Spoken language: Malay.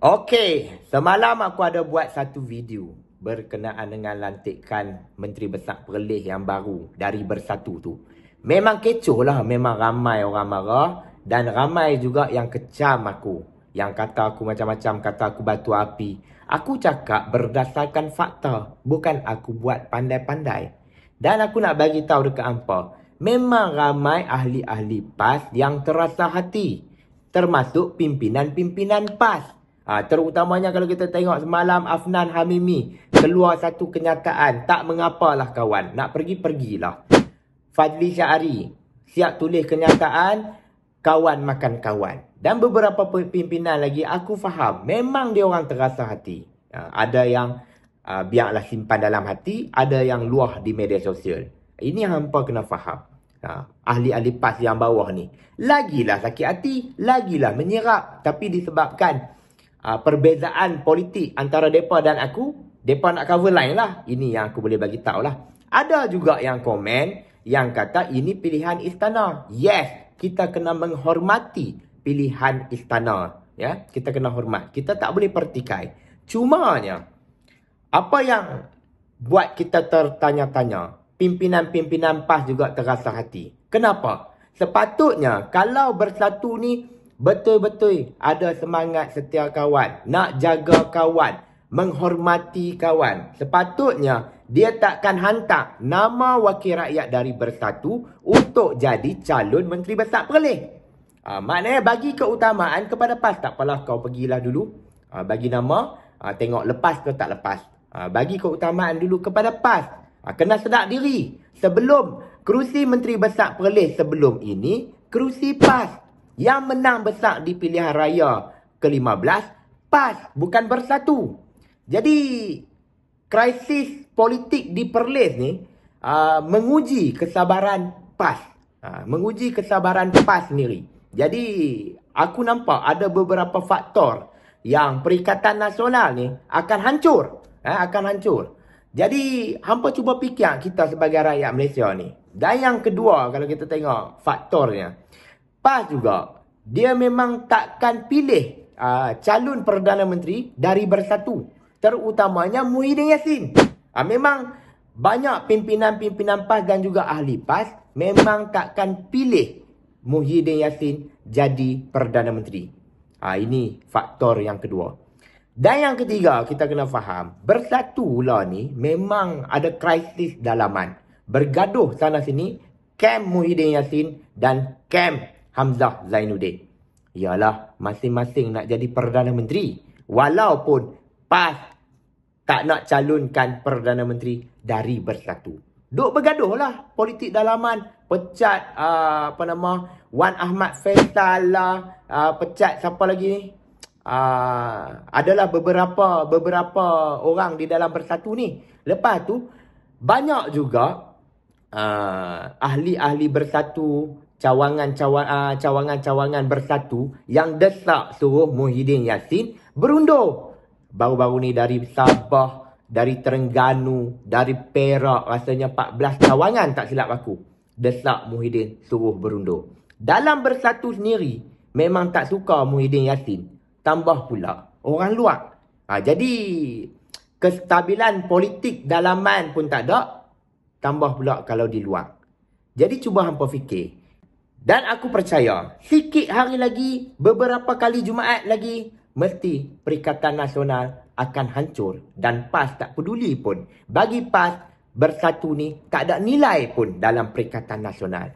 Okey, semalam aku ada buat satu video berkenaan dengan lantikan Menteri Besar Perlis yang baru dari Bersatu tu. Memang kecoh lah, memang ramai orang marah dan ramai juga yang kecam aku. Yang kata aku macam-macam, kata aku batu api. Aku cakap berdasarkan fakta, bukan aku buat pandai-pandai. Dan aku nak bagi tahu dekat hampa, memang ramai ahli-ahli PAS yang terasa hati. Termasuk pimpinan-pimpinan PAS. Terutamanya kalau kita tengok semalam Afnan Hamimi keluar satu kenyataan, tak mengapalah kawan, nak pergi-pergilah. Fadli Syahari siap tulis kenyataan, kawan makan kawan. Dan beberapa pimpinan lagi aku faham, memang dia orang terasa hati. Ada yang biarlah simpan dalam hati, ada yang luah di media sosial. Ini yang hampa kena faham. Ahli-ahli PAS yang bawah ni lagilah sakit hati, lagilah menyerap. Tapi disebabkan perbezaan politik antara mereka dan aku, mereka nak cover line lah. Ini yang aku boleh bagi tahu lah. Ada juga yang komen yang kata ini pilihan istana. Yes, kita kena menghormati pilihan istana. Ya, kita kena hormat. Kita tak boleh pertikai. Cumanya, apa yang buat kita tertanya-tanya, pimpinan-pimpinan PAS juga terasa hati. Kenapa? Sepatutnya kalau Bersatu ni betul-betul ada semangat setia kawan, nak jaga kawan, menghormati kawan. Sepatutnya dia takkan hantar nama wakil rakyat dari Bersatu untuk jadi calon Menteri Besar Perlis. Maknanya bagi keutamaan kepada PAS. Tak apalah, kau pergilah dulu, bagi nama, tengok lepas ke tak lepas. Bagi keutamaan dulu kepada PAS. Kena sedar diri. Sebelum kerusi Menteri Besar Perlis sebelum ini, kerusi PAS. Yang menang besar di pilihan raya ke-15, PAS, bukan Bersatu. Jadi, krisis politik di Perlis ni menguji kesabaran PAS. Menguji kesabaran PAS sendiri. Jadi, aku nampak ada beberapa faktor yang Perikatan Nasional ni akan hancur. Akan hancur. Jadi, hampa cuba fikir kita sebagai rakyat Malaysia ni. Dan yang kedua, kalau kita tengok faktornya, PAS juga, dia memang takkan pilih calon Perdana Menteri dari Bersatu. Terutamanya Muhyiddin Yassin. Memang banyak pimpinan-pimpinan PAS dan juga ahli PAS memang takkan pilih Muhyiddin Yassin jadi Perdana Menteri. Ini faktor yang kedua. Dan yang ketiga, kita kena faham, Bersatu lah ni memang ada krisis dalaman. Bergaduh sana sini, kem Muhyiddin Yassin dan kem Hamzah Zainuddin. Yalah, masing-masing nak jadi Perdana Menteri. Walaupun PAS tak nak calonkan Perdana Menteri dari Bersatu. Duk bergaduh lah politik dalaman. Pecat Wan Ahmad Faisal lah. Pecat siapa lagi ni? Adalah beberapa orang di dalam Bersatu ni. Lepas tu, banyak juga ahli-ahli Bersatu, cawangan-cawangan Bersatu yang desak suruh Muhyiddin Yassin berundur. Baru-baru ni dari Sabah, dari Terengganu, dari Perak, rasanya 14 cawangan tak silap aku, desak Muhyiddin suruh berundur. Dalam Bersatu sendiri memang tak suka Muhyiddin Yassin, tambah pula orang luar. Jadi kestabilan politik dalaman pun tak ada, tambah pula kalau di luar. Jadi cuba hampa fikir. Dan aku percaya, sikit hari lagi, beberapa kali Jumaat lagi, mesti Perikatan Nasional akan hancur. Dan PAS tak peduli pun. Bagi PAS, Bersatu ni tak ada nilai pun dalam Perikatan Nasional.